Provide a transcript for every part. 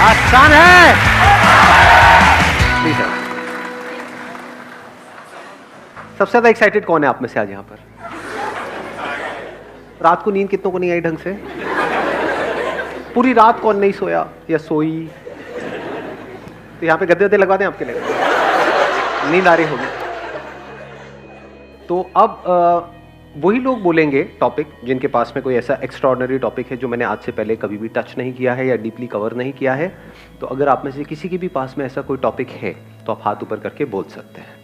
आसान है। सबसे ज्यादा एक्साइटेड कौन है आप में से आज यहां पर? रात को नींद कितनों को नहीं आई ढंग से? पूरी रात कौन नहीं सोया या सोई? तो यहां पे गद्दे गद्दे लगवा दें आपके लिए, नींद आ रही होगी। तो अब वही लोग बोलेंगे टॉपिक जिनके पास में कोई ऐसा एक्स्ट्राऑर्डिनरी टॉपिक है जो मैंने आज से पहले कभी भी टच नहीं किया है या डीपली कवर नहीं किया है। तो अगर आप में से किसी के भी पास में ऐसा कोई टॉपिक है तो आप हाथ ऊपर करके बोल सकते हैं।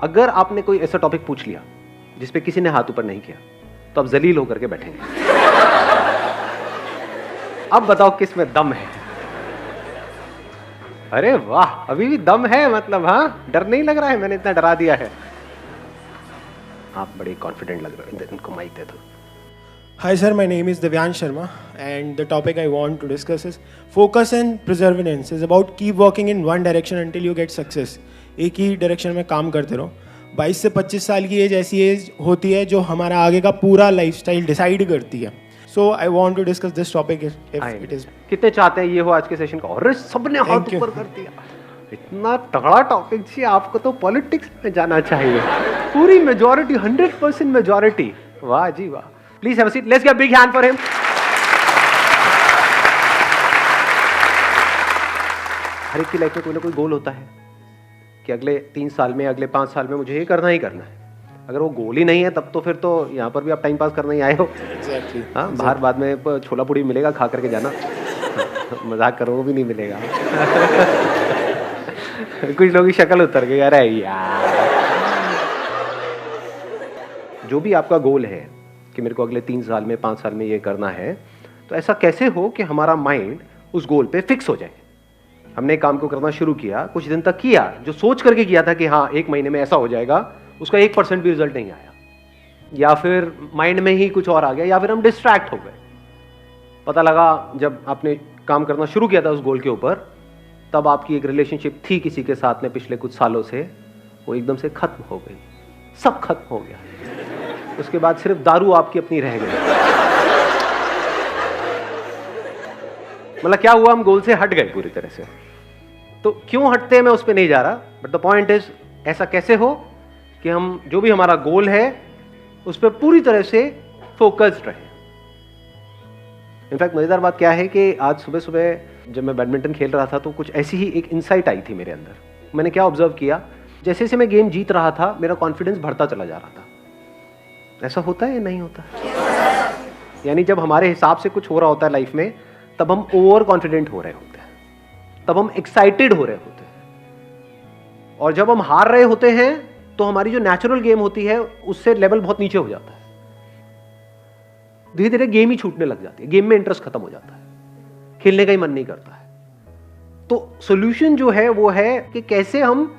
अगर आपने कोई ऐसा टॉपिक पूछ लिया जिस पे किसी ने हाथ ऊपर नहीं किया तो आप जलील होकर के बैठेंगे। अब बताओ किस में दम है? अरे वाह, अभी भी दम है, मतलब हाँ, डर नहीं लग रहा है, मैंने इतना डरा दिया है। आप बड़े कॉन्फिडेंट लग रहे हो, इनको माइक दे दो। Hi sir, my name is Divyansh Sharma and the topic I want to discuss is focus and perseverance is about keep working in one direction until you get success. एक ही direction में काम करते रहो। 22 से 25 साल की as ऐसी as होती है जो हमारा आगे का पूरा लाइफस्टाइल डिसाइड करती है। So I want to discuss this topic if it is. कितने चाहते हैं ये हो आज के सेशन का? और सबने हाथ ऊपर कर दिया। इतना तगड़ा टॉपिक जी, आपको तो पॉलिटिक्स में जाना चाहिए। पूरी मेजॉरिटी, 100% मेजॉरिटी। वाह जी वाह। Please have a seat, let's give a big hand for him. हर एक की लाइफ में कोई ना कोई गोल होता है कि अगले 3 साल में, अगले 5 साल में मुझे ये करना ही करना है। अगर वो गोल ही नहीं है तब तो फिर तो यहाँ पर भी आप टाइम पास करने ही आए हो। Exactly. हाँ, बाहर बाद में छोला पूड़ी मिलेगा, खा करके जाना। मजाक करो, वो भी नहीं मिलेगा। कुछ लोगों की शक्ल उतर गई, अरे यार। जो भी आपका गोल है कि मेरे को अगले 3 साल में, 5 साल में ये करना है, तो ऐसा कैसे हो कि हमारा माइंड उस गोल पे फिक्स हो जाए। हमने काम को करना शुरू किया, कुछ दिन तक किया, जो सोच करके किया था कि हाँ 1 महीने में ऐसा हो जाएगा, उसका 1% भी रिजल्ट नहीं आया, या फिर माइंड में ही कुछ और आ गया, या फिर हम डिस्ट्रैक्ट हो गए। पता लगा जब आपने काम करना शुरू किया था उस गोल के ऊपर, तब आपकी एक रिलेशनशिप थी किसी के साथ में पिछले कुछ सालों से, वो एकदम से खत्म हो गई, सब खत्म हो गया। उसके बाद सिर्फ दारू आपकी अपनी रह गई। मतलब क्या हुआ, हम गोल से हट गए पूरी तरह से। तो क्यों हटते हैं मैं उस पर नहीं जा रहा, बट द पॉइंट इज ऐसा कैसे हो कि हम जो भी हमारा गोल है उस पर पूरी तरह से फोकस्ड रहे। इनफैक्ट मजेदार बात क्या है कि आज सुबह सुबह जब मैं बैडमिंटन खेल रहा था तो कुछ ऐसी ही एक इंसाइट आई थी मेरे अंदर। मैंने क्या ऑब्जर्व किया, जैसे जैसे मैं गेम जीत रहा था मेरा कॉन्फिडेंस बढ़ता चला जा रहा था। ऐसा होता है या नहीं होता? यानी जब हमारे हिसाब से कुछ हो रहा होता है लाइफ में, तब हम ओवर कॉन्फिडेंट हो रहे होते हैं, तब हम एक्साइटेड हो रहे होते हैं। और जब हम हार रहे होते हैं तो हमारी जो नेचुरल गेम होती है उससे लेवल बहुत नीचे हो जाता है। धीरे धीरे गेम ही छूटने लग जाती है, गेम में इंटरेस्ट खत्म हो जाता है, खेलने का ही मन नहीं करता है। तो सॉल्यूशन जो है वो है कि कैसे हम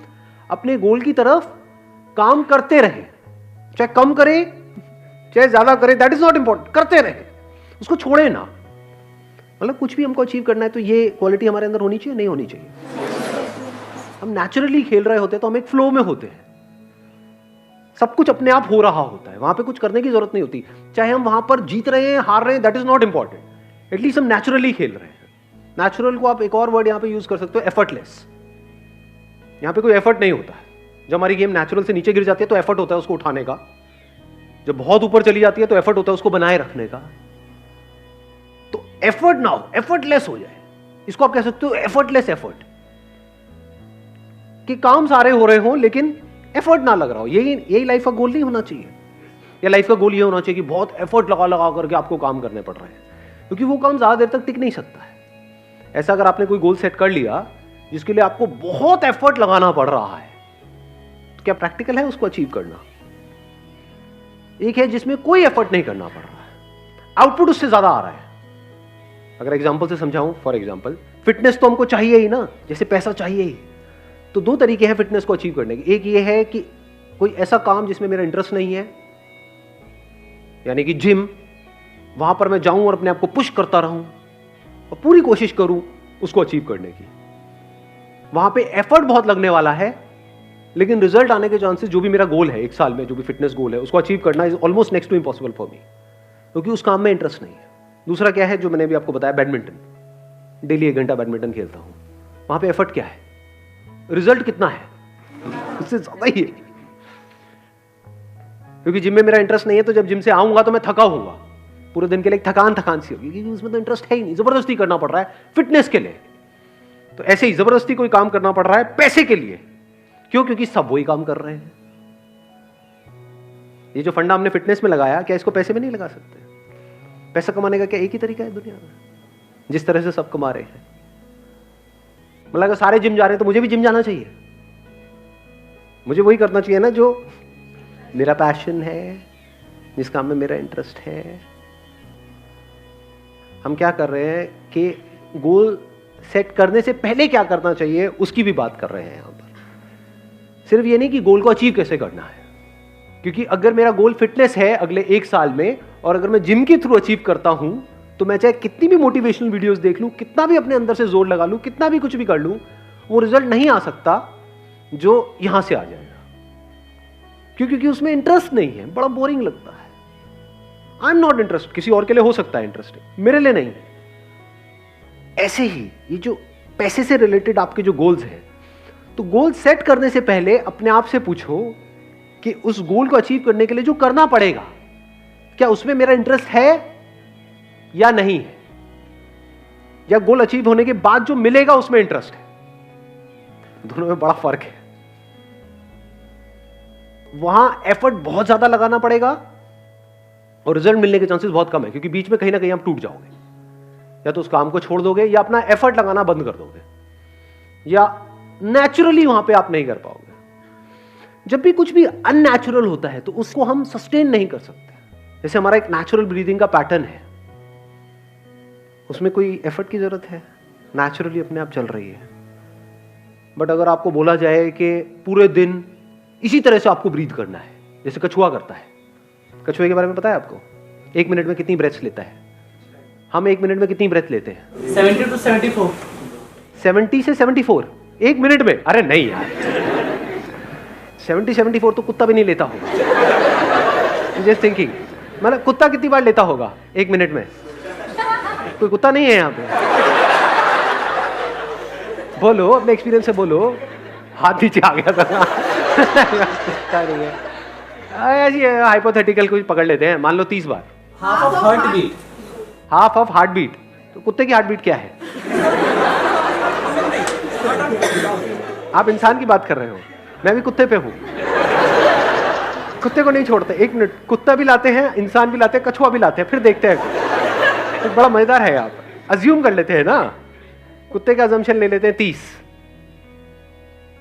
अपने गोल की तरफ काम करते रहें, चाहे कम करें चाहे ज्यादा करें, दैट इज नॉट इंपॉर्टेंट, करते रहें, उसको छोड़े ना। मतलब कुछ भी हमको अचीव करना है तो ये क्वालिटी हमारे अंदर होनी चाहिए, नहीं होनी चाहिए? हम नेचुरली खेल रहे होते हैं तो हम एक फ्लो में होते हैं, सब कुछ अपने आप हो रहा होता है, वहां पे कुछ करने की जरूरत नहीं होती। चाहे हम वहां पर जीत रहे हैं, हार रहे हैं, that is not important, at least हम नेचुरली खेल रहे हैं। नेचुरल को आप एक और वर्ड यहां पे यूज कर सकते हो, एफर्टलेस। यहां पे कोई एफर्ट नहीं होता है। जब हमारी गेम नेचुरल से नीचे गिर जाती है तो एफर्ट होता है उसको उठाने का, जब बहुत ऊपर चली जाती है तो एफर्ट होता है उसको बनाए रखने का। तो एफर्ट ना हो, एफर्टलेस हो जाए, इसको आप कह सकते हो एफर्टलेस एफर्ट, कि काम सारे हो रहे हो लेकिन एफर्ट ना लग रहा हो। यही लाइफ का गोल नहीं होना चाहिए। या लाइफ का गोल ये होना चाहिए कि बहुत एफर्ट लगा लगा करके आपको काम करने पड़ रहे हैं, क्योंकि वो काम ज्यादा देर तक टिक नहीं सकता है। ऐसा अगर आपने कोई गोल सेट कर लिया जिसके लिए आपको बहुत एफर्ट लगाना पड़ रहा है, तो क्या प्रैक्टिकल है उसको अचीव करना? एक है जिसमें कोई एफर्ट नहीं करना पड़ रहा है, आउटपुट उससे ज्यादा आ रहा है। अगर एग्जांपल से समझाऊं, फॉर एग्जांपल फिटनेस तो हमको चाहिए ही ना, जैसे पैसा चाहिए ही। तो 2 तरीके हैं फिटनेस को अचीव करने के। एक ये है कि कोई ऐसा काम जिसमें मेरा इंटरेस्ट नहीं है, यानी कि जिम, वहां पर मैं जाऊं और अपने आप को पुश करता रहूं और पूरी कोशिश करूं उसको अचीव करने की। वहां पे एफर्ट बहुत लगने वाला है, लेकिन रिजल्ट आने के चांसेस, जो भी मेरा गोल है 1 साल में, जो भी फिटनेस गोल है, उसको अचीव करना is almost next to impossible for me, क्योंकि उस काम में इंटरेस्ट नहीं है। दूसरा क्या है, जो मैंने अभी आपको बताया, बैडमिंटन। डेली 1 घंटा बैडमिंटन खेलता हूं, वहां पे एफर्ट क्या है, रिजल्ट कितना है, उससे ज्यादा ही है। क्योंकि जिम में मेरा इंटरेस्ट नहीं है, तो जब जिम से आऊंगा तो मैं थका होऊंगा, पूरे दिन के लिए थकान सी होगी, क्योंकि उसमें तो इंटरेस्ट है ही नहीं, जबरदस्ती करना पड़ रहा है फिटनेस के लिए। तो ऐसे ही जबरदस्ती कोई काम करना पड़ रहा है पैसे के लिए। क्यों? क्योंकि सब वही काम कर रहे हैं। ये जो फंडा हमने फिटनेस में लगाया, क्या इसको पैसे में नहीं लगा सकते? पैसा कमाने का क्या एक ही तरीका है दुनिया में, जिस तरह से सब कमा रहे हैं? मतलब अगर सारे जिम जा रहे हैं तो मुझे भी जिम जाना चाहिए, मुझे वही करना चाहिए ना जो मेरा पैशन है, जिस काम में मेरा इंटरेस्ट है। हम क्या कर रहे हैं कि गोल सेट करने से पहले क्या करना चाहिए उसकी भी बात कर रहे हैं यहां पर। सिर्फ ये नहीं कि गोल को अचीव कैसे करना है, क्योंकि अगर मेरा गोल फिटनेस है अगले 1 साल में, और अगर मैं जिम के थ्रू अचीव करता हूं, तो मैं चाहे कितनी भी मोटिवेशनल वीडियोस देख लूं, कितना भी अपने अंदर से जोर लगा लूं, कितना भी कुछ भी कर लूं, वो रिजल्ट नहीं आ सकता जो यहां से आ जाएगा। क्योंकि उसमें इंटरेस्ट नहीं है, बड़ा बोरिंग लगता है। I am not interested. किसी और के लिए हो सकता है इंटरेस्टिंग, मेरे लिए नहीं। ऐसे ही ये जो पैसे से रिलेटेड आपके जो गोल्स हैं, तो गोल सेट करने से पहले अपने आप से पूछो कि उस गोल को अचीव करने के लिए जो करना पड़ेगा, क्या उसमें मेरा इंटरेस्ट है या नहीं है, या गोल अचीव होने के बाद जो मिलेगा उसमें इंटरेस्ट है। दोनों में बड़ा फर्क है। वहां एफर्ट बहुत ज्यादा लगाना पड़ेगा और रिजल्ट मिलने के चांसेस बहुत कम है, क्योंकि बीच में कहीं ना कहीं आप टूट जाओगे, या तो उस काम को छोड़ दोगे, या अपना एफर्ट लगाना बंद कर दोगे, या नेचुरली वहां पे आप नहीं कर पाओगे। जब भी कुछ भी अननेचुरल होता है तो उसको हम सस्टेन नहीं कर सकते। जैसे हमारा एक नेचुरल ब्रीदिंग का पैटर्न है, उसमें कोई एफर्ट की जरूरत है, नेचुरली अपने आप चल रही है। बट अगर आपको बोला जाए कि पूरे दिन इसी तरह से आपको ब्रीथ करना है, जैसे कछुआ करता है। कछुए के बारे में पता है आपको? 1 मिनट में कितनी ब्रेथ्स लेता है? हम 1 मिनट में कितनी ब्रेथ लेते हैं? 70 to 74। 70 से 74 1 मिनट में? अरे नहीं यार, 70-74 तो कुत्ता भी नहीं लेता होगा। जस्ट थिंकिंग, मतलब कुत्ता कितनी बार लेता होगा 1 मिनट में? कोई कुत्ता नहीं है यहाँ पे? बोलो, अपने एक्सपीरियंस से बोलो। हाथ नीचे आ गया था। कुत्ता नहीं है, ऐसी हाइपोथेटिकल कुछ पकड़ लेते हैं। मान लो 30 बार। Half of heart beat. Half of heart beat? तो कुत्ते की हार्ट बीट क्या है? आप इंसान की बात कर रहे हो, मैं भी कुत्ते पे हूं। कुत्ते को नहीं छोड़ते 1 मिनट। कुत्ता भी लाते हैं, इंसान भी लाते हैं, कछुआ भी लाते हैं, फिर देखते हैं। तो बड़ा मजेदार है। आप अज्यूम कर लेते हैं ना, कुत्ते का अजम्पशन ले लेते हैं 30,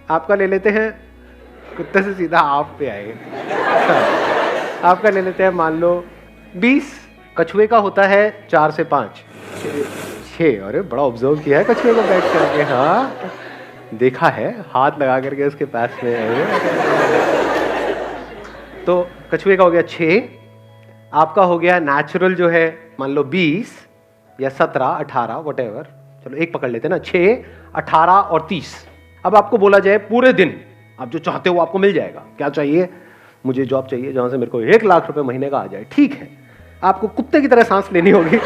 आपका ले लेते हैं, कुत्ते से सीधा आप पे आए, आपका ले लेते हैं मान लो 20, कछुए का होता है 4 से 5, 6। अरे बड़ा ऑब्जर्व किया है कछुए को बैठ करके। हाँ, देखा है, हाथ लगा करके उसके पास में। तो कछुए का हो गया 6, आपका हो गया नेचुरल जो है मान लो 20 या 17, 18 व्हाटएवर, चलो एक पकड़ लेते हैं ना, 6, 18 और 30। अब आपको बोला जाए पूरे दिन आप जो चाहते हो आपको मिल जाएगा। क्या चाहिए? मुझे जॉब चाहिए जहां से मेरे को 1 लाख रुपए महीने का आ जाए। ठीक है, आपको कुत्ते की तरह सांस लेनी होगी।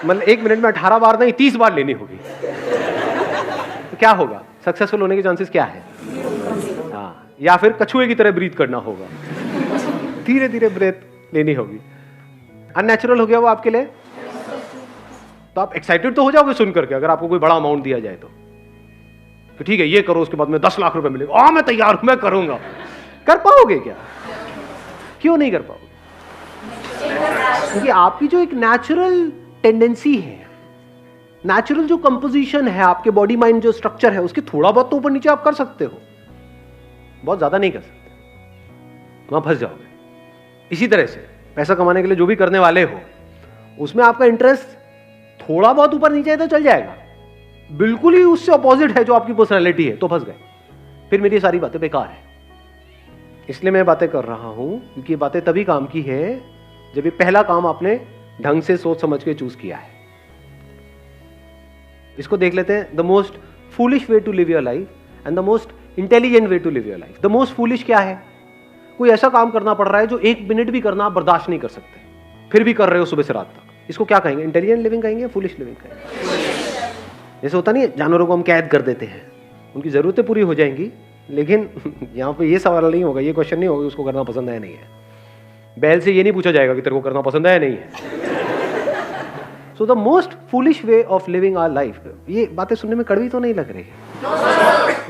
मतलब 1 मिनट में 18 बार नहीं 30 बार लेनी होगी। तो क्या होगा? सक्सेसफुल होने के चांसेस क्या है? हाँ, या फिर कछुए की तरह ब्रीथ करना होगा, धीरे धीरे ब्रेथ लेनी होगी। अननेचुरल हो गया वो आपके लिए? तो आप एक्साइटेड तो हो जाओगे सुन करके, अगर आपको कोई बड़ा अमाउंट दिया जाए तो ठीक है ये करो, उसके बाद में 10 लाख रुपए मिलेगा, मैं तैयार हूं, मैं करूंगा। कर पाओगे क्या? क्यों नहीं कर पाओगे? क्योंकि आपकी जो एक नेचुरल टेंडेंसी है, नेचुरल जो कंपोजिशन है, आपके बॉडी माइंड जो स्ट्रक्चर है, उसके थोड़ा बहुत तो ऊपर नीचे आप कर सकते हो, बहुत ज्यादा नहीं कर सकते, वहां फंस जाओगे। इसी तरह से पैसा कमाने के लिए जो भी करने वाले हो, उसमें आपका इंटरेस्ट थोड़ा बहुत ऊपर नीचे है तो चल जाएगा, बिल्कुल ही उससे अपोजिट है जो आपकी पर्सनैलिटी है तो फंस गए, फिर मेरी सारी बातें बेकार है। इसलिए मैं बातें कर रहा हूं क्योंकि ये बातें तभी काम की है जब ये पहला काम आपने ढंग से सोच समझ के चूज किया है। इसको देख लेते हैं, the most foolish way to live your life and the most intelligent way to live your life. The most foolish क्या है? कोई ऐसा काम करना पड़ रहा है जो 1 मिनट भी करना आप बर्दाश्त नहीं कर सकते, फिर भी कर रहे हो सुबह से रात तक। इसको क्या कहेंगे? इंटेलिजेंट लिविंग कहेंगे, फूलिश लिविंग कहेंगे? जैसे होता नहीं है, जानवरों को हम कैद कर देते हैं, उनकी जरूरतें पूरी हो जाएंगी, लेकिन यहाँ पे ये सवाल नहीं होगा, ये क्वेश्चन नहीं होगा उसको करना पसंद है नहीं है। बैल से ये नहीं पूछा जाएगा कि तेरे को करना पसंद है नहीं है। So the most foolish way of living our life. ये बातें सुनने में कड़वी तो नहीं लग रही है?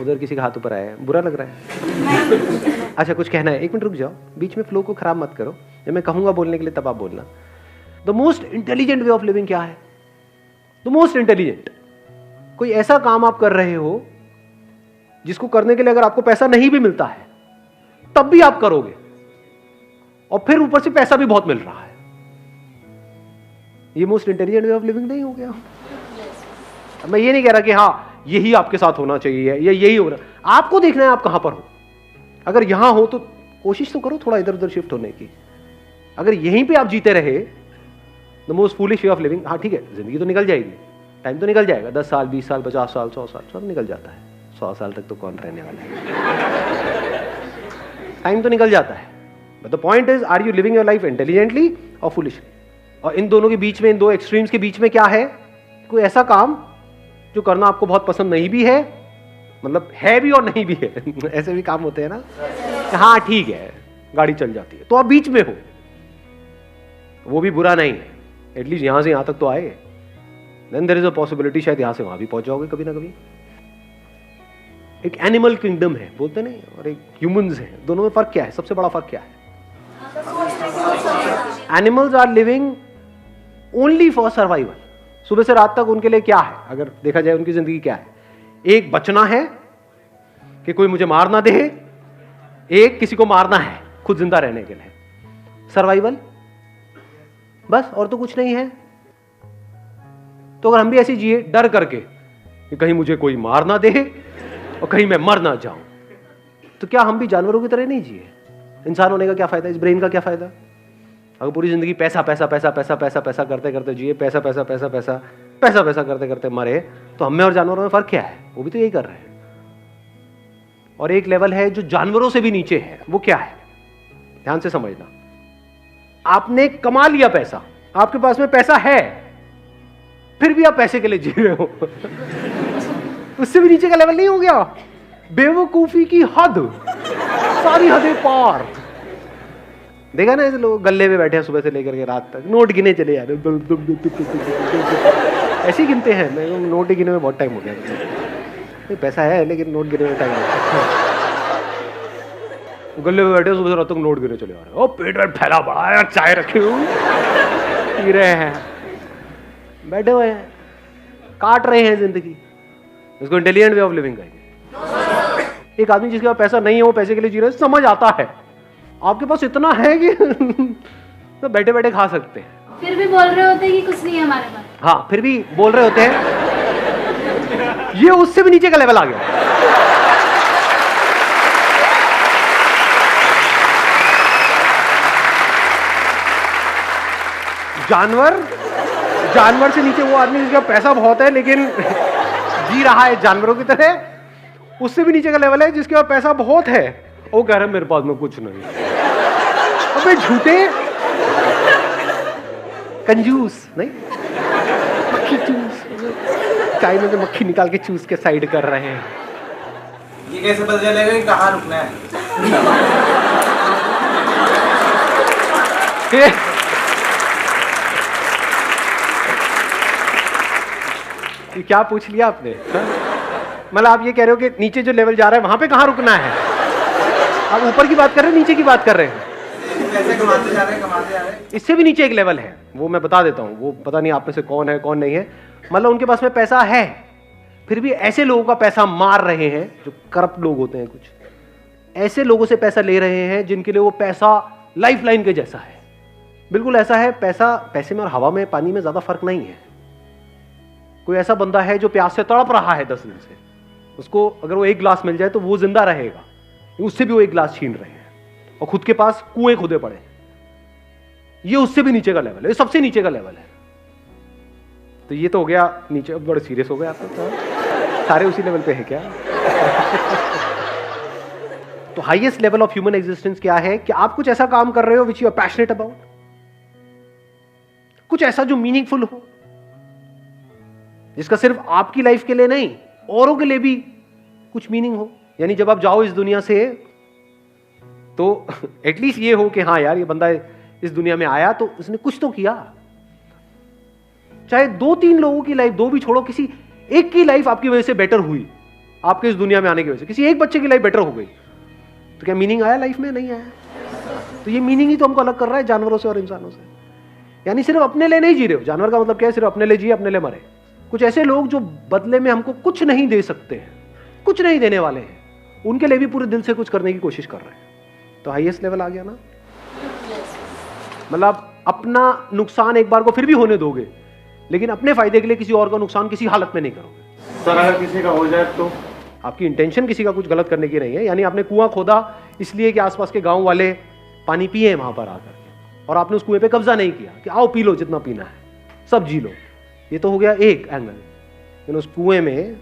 उधर किसी का हाथ ऊपर आया है, बुरा लग रहा है? अच्छा, कुछ कहना है? 1 मिनट रुक जाओ, बीच में फ्लो को खराब मत करो। जब मैं कहूंगा बोलने के लिए तब आप बोलना। The most intelligent way of living क्या है? द मोस्ट इंटेलिजेंट, कोई ऐसा काम आप कर रहे हो जिसको करने के लिए अगर आपको पैसा नहीं भी मिलता है तब भी आप करोगे, और फिर ऊपर से पैसा भी बहुत मिल रहा है। ये most intelligent way of living नहीं हो गया? मैं ये नहीं कह रहा कि हाँ यही आपके साथ होना चाहिए या यही हो रहा। आपको देखना है आप कहां पर हो। अगर यहां हो तो कोशिश तो करो थोड़ा इधर उधर शिफ्ट होने की। अगर यहीं पे आप जीते रहे, the most foolish way of living, हाँ ठीक है, जिंदगी तो निकल जाएगी, टाइम तो निकल जाएगा, 10 साल 20 साल 50 साल 100 साल सब निकल जाता है। 100 साल तक तो कौन रहने वाला है? टाइम तो निकल जाता है, but the point is, are you living your life intelligently और फुलिशली? और इन दोनों के बीच में, इन दो एक्सट्रीम्स के बीच में क्या है? कोई ऐसा काम जो करना आपको बहुत पसंद नहीं भी है, मतलब है भी और नहीं भी है। ऐसे भी काम होते हैं ना, हाँ ठीक है गाड़ी चल जाती है, तो आप बीच में हो, वो भी बुरा नहीं है, एटलीस्ट यहां से यहां तक तो आए। Then there is a possibility शायद यहां से वहां भी पहुंच जाओगे कभी ना कभी। एक एनिमल किंगडम है बोलते नहीं, और एक ह्यूमंस है, दोनों में फर्क क्या है? सबसे बड़ा फर्क क्या है? Animals are living only for survival. सुबह से रात तक उनके लिए क्या है? अगर देखा जाए उनकी जिंदगी क्या है? एक बचना है कि कोई मुझे मार ना दे, एक किसी को मारना है खुद जिंदा रहने के लिए। सर्वाइवल बस, और तो कुछ नहीं है। तो अगर हम भी ऐसे जिए डर करके कि कहीं मुझे कोई मार ना दे और कहीं मैं मर ना जाऊं, तो क्या हम भी जानवरों की तरह नहीं जिए? इंसान होने का क्या फायदा? इस ब्रेन का क्या फायदा? अगर पूरी जिंदगी पैसा पैसा पैसा पैसा पैसा पैसा करते करते जिए, पैसा पैसा पैसा पैसा पैसा पैसा करते करते मरे, तो हमें और जानवरों में फर्क क्या है? वो भी तो यही कर रहे हैं। और एक लेवल है जो जानवरों से भी नीचे है, वो क्या है? ध्यान से समझना। आपने कमा लिया पैसा, आपके पास में पैसा है, फिर भी आप पैसे के लिए जी रहे हो। उससे भी नीचे का लेवल नहीं हो गया? बेवकूफी की हद, सारी हदें पार। देखा ना ऐसे लोग गल्ले में बैठे हैं सुबह से लेकर के रात तक, नोट गिने चले जा रहे, ऐसे ही गिनते हैं। मैं नोट गिने में बहुत टाइम हो गया। पैसा है लेकिन नोट गिने में टाइम हो गया। गले में बैठे सुबह से रात तक नोट गिने चले आ रहे हैं। ओ पेट वेट फैला पड़ा है, चाय रखे हुए पी रहे हैं, बैठे हुए हैं, काट रहे हैं जिंदगी। इसको इंटेलिजेंट वे ऑफ लिविंग कहेंगे। एक आदमी जिसके पास पैसा नहीं है, वो पैसे के लिए जी रहे, समझ आता है। आपके पास इतना है कि तो बैठे बैठे खा सकते हैं, फिर भी बोल रहे होते हैं कि कुछ नहीं है हमारे पास। हाँ, फिर भी बोल रहे होते हैं। ये उससे भी नीचे का लेवल आ गया। जानवर से नीचे वो आदमी जिसका पैसा बहुत है लेकिन जी रहा है जानवरों की तरह। उससे भी नीचे का लेवल है जिसके पास पैसा बहुत है, वो कह रहा है मेरे पास में कुछ नहीं। अबे झूठे कंजूस नहीं, मक्खी चूस, चाय में से मक्खी निकाल के चूस के साइड कर रहे हैं। ये कैसे पता चलेगा कि कहाँ रुकना है? ये क्या पूछ लिया आपने? मतलब आप ये कह रहे हो कि नीचे जो लेवल जा रहा है वहां पे कहाँ रुकना है? आप ऊपर की बात कर रहे हैं, नीचे की बात कर रहे हैं? पैसे कमाते जा रहे हैं। इससे भी नीचे एक लेवल है, वो मैं बता देता हूँ। वो पता नहीं आप में से कौन है कौन नहीं है। मतलब उनके पास में पैसा है, फिर भी ऐसे लोगों का पैसा मार रहे हैं जो करप्ट लोग होते हैं। कुछ ऐसे लोगों से पैसा ले रहे हैं जिनके लिए वो पैसा लाइफ लाइन के जैसा है। बिल्कुल ऐसा है, पैसे में और हवा में, पानी में ज्यादा फर्क नहीं है। कोई ऐसा बंदा है जो प्यास से तड़प रहा है 10 दिन से, उसको अगर वो 1 गिलास मिल जाए तो वो जिंदा रहेगा, उससे भी वो 1 गिलास छीन रहे हैं और खुद के पास कुएं खुदे पड़े। ये उससे भी नीचे का लेवल है, ये सबसे नीचे का लेवल है। तो ये तो हो गया नीचे, बड़े सीरियस हो गए आप तो। सारे उसी लेवल पे है क्या? तो highest level of human existence क्या है कि आप कुछ ऐसा काम कर रहे हो which you are passionate about, कुछ ऐसा जो मीनिंगफुल हो, जिसका सिर्फ आपकी लाइफ के लिए नहीं औरों के लिए भी कुछ मीनिंग हो। यानी जब आप जाओ इस दुनिया से तो एटलीस्ट ये हो कि हाँ यार ये बंदा इस दुनिया में आया तो उसने कुछ तो किया। चाहे 2-3 लोगों की लाइफ, 2 भी छोड़ो, किसी एक की लाइफ आपकी वजह से बेटर हुई, आपके इस दुनिया में आने की वजह से किसी एक बच्चे की लाइफ बेटर हो गई, तो क्या मीनिंग आया लाइफ में? नहीं आया। तो ये मीनिंग ही तो हमको अलग कर रहा है जानवरों से और इंसानों से। यानी सिर्फ अपने लिए नहीं जी रहे हो। जानवर का मतलब क्या है? सिर्फ अपने लिए जिए, अपने लिए मरे। कुछ ऐसे लोग जो बदले में हमको कुछ नहीं दे सकते हैं, कुछ नहीं देने वाले हैं, उनके लिए भी पूरे दिल से कुछ करने की कोशिश कर रहे हैं। तो हाईएस्ट लेवल आ गया ना। मतलब अपना नुकसान एक बार को फिर भी होने दोगे, लेकिन अपने फायदे के लिए किसी और का नुकसान किसी हालत में नहीं करोगे। सर अगर किसी का हो जाए तो? आपकी इंटेंशन किसी का कुछ गलत करने की नहीं है। यानी आपने कुआं खोदा इसलिए कि आसपास के गांव वाले पानी पिए वहां पर आकर के, और आपने उस कुएं पे कब्जा नहीं किया कि आओ पी लो जितना पीना है, सब जी लो। ये तो हो गया एक एंगल। लेकिन उस कुएं में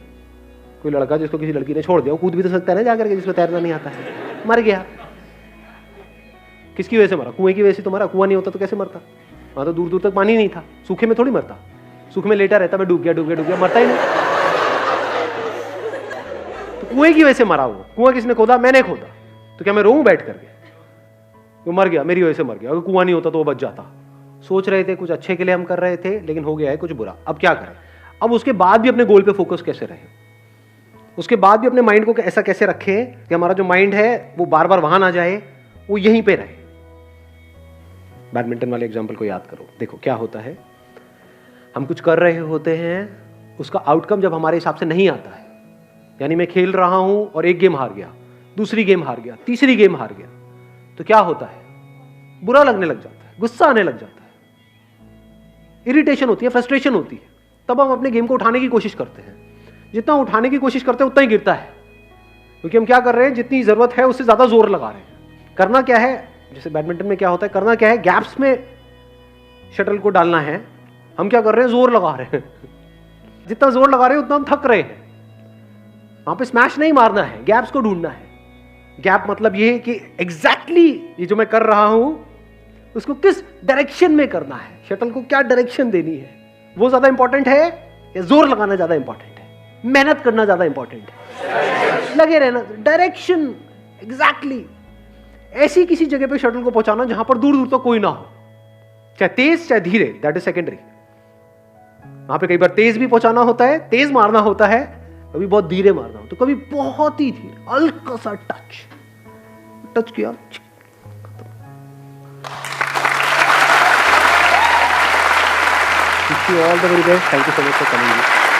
कोई लड़का जिसको किसी लड़की ने छोड़ दिया, वो कूद भी तो सकता है ना जाकर के, जिसको तैरना नहीं आता है, मर गया। किसकी वजह से मरा? कुएं की वजह से तो मरा। कुआं नहीं होता तो कैसे मरता? वहां तो दूर दूर तक पानी नहीं था। सूखे में थोड़ी मरता, सूखे में लेटा रहता, मैं डूब गया डूब गया डूब गया, मरता ही नहीं। तो कुएं की वजह से मरा वो। कुआं किसने खोदा? मैंने खोदा। तो क्या मैं रोऊं बैठ करके? वो मर गया, मेरी वजह से मर गया। अगर कुआं नहीं होता तो वो बच जाता। सोच रहे थे कुछ अच्छे के लिए हम कर रहे थे, लेकिन हो गया है कुछ बुरा। अब क्या करें? अब उसके बाद भी अपने गोल पे फोकस कैसे रहे? उसके बाद भी अपने माइंड को ऐसा कैसे रखें कि हमारा जो माइंड है वो बार बार वहां ना जाए, वो यहीं पे रहे। बैडमिंटन वाले एग्जाम्पल को याद करो। देखो क्या होता है, हम कुछ कर रहे होते हैं, उसका आउटकम जब हमारे हिसाब से नहीं आता है, यानी मैं खेल रहा हूं और एक गेम हार गया, दूसरी गेम हार गया, तीसरी गेम हार गया, तो क्या होता है? बुरा लगने लग जाता है, गुस्सा आने लग जाता है, इरिटेशन होती है, फ्रस्ट्रेशन होती है। तब हम अपने गेम को उठाने की कोशिश करते हैं। जितना उठाने की कोशिश करते हैं उतना ही गिरता है, क्योंकि हम क्या कर रहे हैं, जितनी जरूरत है उससे ज्यादा जोर लगा रहे हैं। करना क्या है, जैसे बैडमिंटन में क्या होता है, करना क्या है, गैप्स में शटल को डालना है। हम क्या कर रहे हैं, जोर लगा रहे हैं। जितना जोर लगा रहे हैं उतना हम थक रहे हैं। वहां पे स्मैश नहीं मारना है, गैप्स को ढूंढना है। गैप मतलब ये है कि एग्जैक्टली ये जो मैं कर रहा हूं उसको किस डायरेक्शन में करना है, शटल को क्या डायरेक्शन देनी है, वो ज्यादा इंपॉर्टेंट है या जोर लगाना ज्यादा इंपॉर्टेंट है, मेहनत करना ज्यादा इंपॉर्टेंट है, लगे रहना, डायरेक्शन एग्जैक्टली ऐसी किसी जगह पे शटल को पहुंचाना जहां पर दूर दूर तक कोई ना हो, चाहे तेज चाहे धीरे, दैट इज सेकेंडरी। वहां पे कई बार तेज भी पहुंचाना होता है, तेज मारना होता है, कभी बहुत धीरे मारना होता है, कभी बहुत ही धीरे, हल्का सा टच किया। Wish you all the very best. Thank you so much for coming.